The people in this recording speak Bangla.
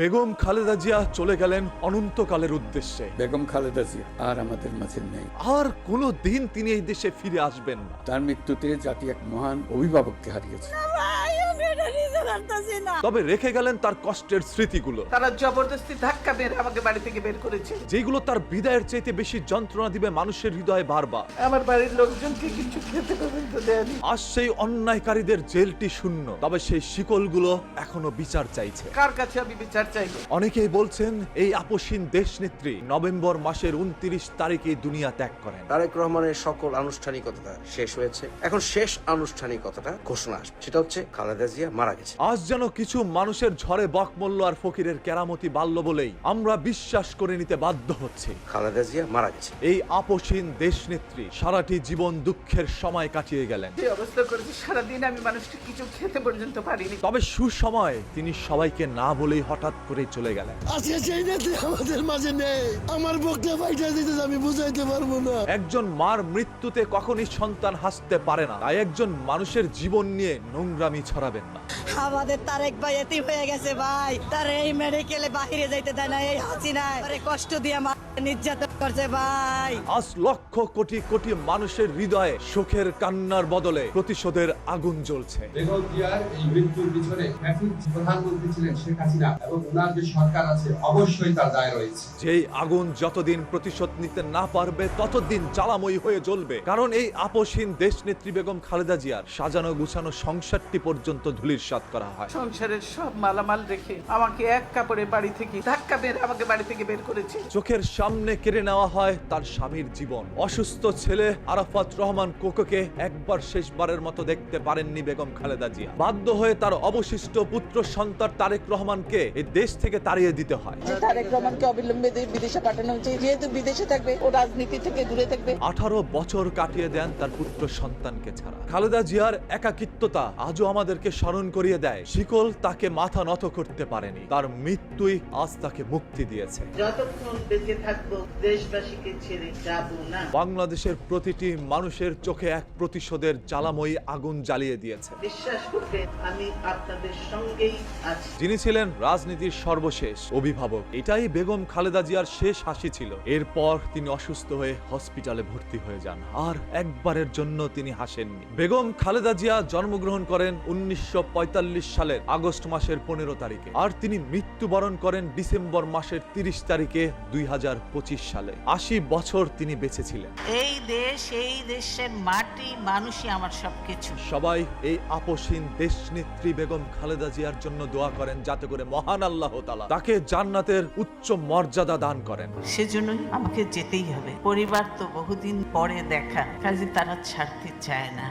বেগম খালেদা জিয়া চলে গেলেন অনন্তকালের উদ্দেশ্যে। বেগম খালেদা জিয়া আর আমাদের মাঝে নেই। আর কোনো দিন তিনি এই দেশে ফিরে আসবেন না। তার মৃত্যুতে জাতি এক মহান অভিভাবককে হারিয়েছে। তবে রেখে গেলেন তার কষ্টের স্মৃতিগুলো, তারা জবরদস্তি ধাক্কা মেরে আমাকে বাড়ি থেকে বের করেছে। যেগুলো তার বিদায়ের চাইতে বেশি যন্ত্রণা দিবে মানুষের হৃদয়ে বারবার। আমার বাড়ির লোকজনকে কিছু খেতে পর্যন্ত দেয়নি। আজ সেই অন্যায়কারীদের জেলটি শূন্য, তবে সেই শিকলগুলো এখনো বিচার চাইছে। কার কাছে আমি বিচার চাইবো? অনেকেই বলছেন এই আপসহীন দেশনেত্রী নভেম্বর মাসের 29 তারিখে দুনিয়া ত্যাগ করেন। তারেক রহমানের সকল আনুষ্ঠানিকতা শেষ হয়েছে, এখন শেষ আনুষ্ঠানিকতাটা ঘোষণা আসবে, সেটা হচ্ছে খালেদা জিয়া মারা গেছে। আজ যেন কিছু মানুষের ঝড়ে বকমল্ল আর ফকিরের কেরামতি বাল্য বলেই আমরা বিশ্বাস করে নিতে বাধ্য হচ্ছি খালেদা জিয়া মারা গেছে। এই আপসহীন দেশনেত্রী সারাটি জীবন দুঃখের সময় কাটিয়ে গেলেন। যে অবস্থা করেছে, সারাদিন আমি মানুষকে কিছু খেতে পর্যন্ত পারিনি। তবে সুসময় তিনি সবাইকে না বলেই হঠাৎ করে চলে গেলেন। আজকে সেই নেত্রী আমাদের মাঝে নেই। আমার বুকটা ফাইটা দিতে আমি বুঝাইতে পারবো না। একজন মার মৃত্যুতে কখনই সন্তান হাসতে পারে না, তাই একজন মানুষের জীবন নিয়ে নোংরামি ছড়াবেন না। আমাদের তারেক ভাই এতিম হয়ে গেছে ভাই, তার এই মেডিকেলে বাহিরে যাইতে দেয় না, এই হাসিনায় তারে কষ্ট দিয়ে নির্যাতন করছে ভাই। আজ লক্ষ কোটি কোটি মানুষের হৃদয়ে সুখের কান্নার বদলে প্রতিশোধের আগুন জ্বলছে। বেগম জিয়ার এই মৃত্যুর পিছনে একই প্রধানমন্ত্রী ছিলেন শেখ হাসিনা এবং ওনার যে সরকার আছে অবশ্যই তার দায় রয়েছে। যেই আগুন যতদিন প্রতিশোধ নিতে না পারবে ততদিন জ্বালাময়ী হয়ে জ্বলবে, কারণ এই আপসহীন দেশনেত্রী বেগম খালেদা জিয়ার সাজানো গুছানো সংসারটি পর্যন্ত ধূলিসাৎ করা হয়। সংসারের সব মালামাল রেখে আমাকে এক কাপড়ে বাড়ি থেকে ধাক্কা মেরে আমাকে বাড়ি থেকে বের করেছে। চোখের সামনে কেড়ে নেওয়া হয় তার স্বামীর জীবন। অসুস্থ ছেলে আরাফাত রহমান কোকোকে একবার শেষবারের মতো দেখতে পারেননি বেগম খালেদা জিয়া। বাধ্য হয়ে তার অবশিষ্ট পুত্র সন্তান তারেক রহমানকে এই দেশ থেকে তাড়িয়ে দিতে হয়। তারেক রহমানকে অবিলম্বে বিদেশে পাঠানো হয়েছে, যেহেতু বিদেশে থাকবে ও রাজনীতি থেকে দূরে থাকবে। 18 বছর কাটিয়ে দেন তার পুত্র সন্তানকে ছাড়া। খালেদা জিয়ার একাকিত্বতা আজও আমাদেরকে স্মরণ করিয়ে দেয় শিকল তাকে মাথা নত করতে পারেনি, তার মৃত্যুই আজ তাকে মুক্তি দিয়েছে। যতক্ষণ বেঁচে থাকবো দেশবাসীকে ছেড়ে যাব না। বাংলাদেশের প্রতিটি মানুষের চোখে এক প্রতিশোধের জ্বালাময়ী আগুন জ্বালিয়ে দিয়েছে। বিশ্বাস করবেন আমি আপনাদের সঙ্গেই আছি। যিনি ছিলেন রাজনীতির সর্বশেষ অভিভাবক, এটাই বেগম খালেদা জিয়ার শেষ হাসি ছিল। এরপর তিনি অসুস্থ হয়ে হসপিটালে ভর্তি হয়ে যান, আর একবারের জন্য তিনি হাসেননি। বেগম খালেদা জিয়া জন্মগ্রহণ করেন 1945 সালের আগস্ট মাসের 15 তারিখে, আর তিনি মৃত্যুবরণ করেন ডিসেম্বর মাসের 30 তারিখে 2025 সালে। 80 বছর তিনি বেঁচে ছিলেন। এই দেশ, এই দেশের মাটি, মানুষই আমার সবকিছু। সবাই এই আপসহীন দেশনেত্রী বেগম খালেদা জিয়ার জন্য দোয়া করেন, যাতে করে মহান আল্লাহ তাআলা তাকে জান্নাতের উচ্চ মর্যাদা দান করেন। সেজন্যই আমাকে যেতেই হবে। পরিবার তো বহুদিন পরে দেখা, কাজে তারা ছাড়তে চায় না।